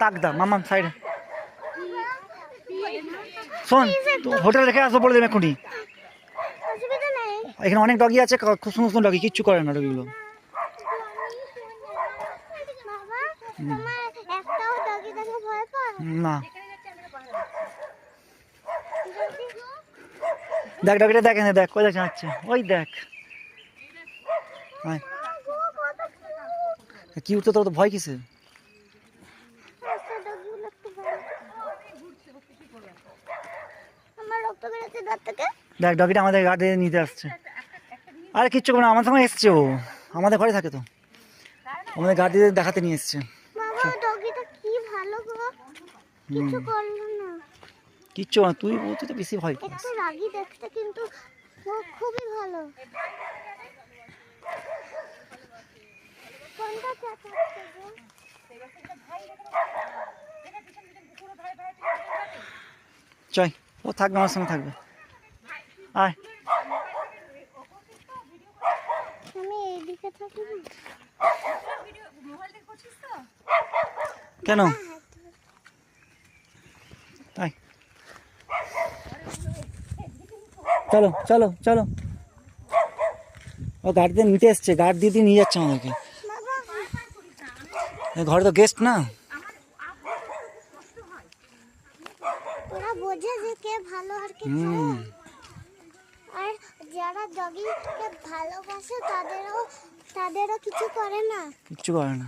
তাকদা মামা সাইড শোন হোটেল রেখে আসবো বলে দেবে এখনই। এখানে অনেক ডগি আছে, খুব সুন্দর সুন্দর ডগি, কিচ্ছু করে না ডগিগুলো। না দেখ ডগিটা দেখ, দেখ কোথায় যাচ্ছে, ওই দেখ কি উঠতে, তোর তো ভয় কিসে? দেখ ডগিটা আমাদের গাড়ি নিতে আসছে। আরে কিচ্ছু করে না, আমার সঙ্গে এসছে, ও আমাদের ঘরে থাকে তো, আমাদের গাড়ি দেখাতে নিয়ে এসছে। কিচ্ছু না, তুই তো বেশি ভয় পাস। কিন্তু খুবই ভালো। চল, ও থাকবে, আমার সঙ্গে থাকবে। আয় আমি এইদিকে থাকি। কেন? তাই চলো চলো চলো, ও গাড়ি দিয়ে নিতে এসছে, গাড়ি দিয়ে নিয়ে যাচ্ছে আমাদেরকে। ঘরে তো গেস্ট না, ওরা বোঝে যে কে ভালো আর কে খারাপ। আর যারা ডগিকে ভালোবাসে তাদেরও কিছু করে না, কিচ্ছু করে না।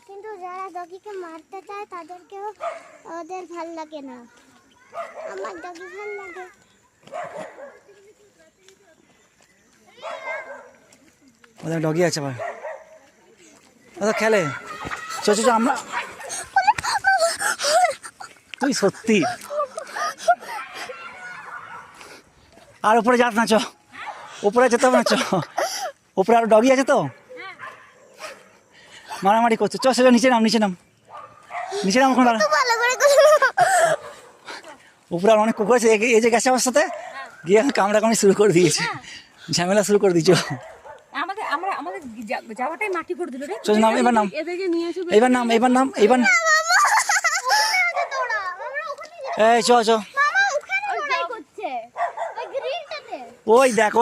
কিন্তু যারা ডগিকে মারতে চায় তাদেরকেও ওদের ভাল লাগে না। আমার ডগি ভাল লাগে। ওদের ডগি আছে ভাই, ওরা খেলে। চো চো আমরা, তুই সত্যি আর উপরে যাস না, চ উপরে যেতে হবে না, চ উপরে আরো ডগি আছে তো, মারামারি করছে। চ সে নিচে নাম, নিচে নাম, নিচে নাম। ওখানে উপরে আর অনেক কুকুর আছে, এই যে গেছে আমার সাথে গিয়ে কামড়াকামড়ি শুরু করে দিয়েছে, ঝামেলা শুরু করে দিয়েছ। আমাদের যাওয়াটাই মাটি করে দিল রে। চল নাম, এবার নাম, এবার নাম, এবার নাম, এবার এই চ চ, ওই দেখো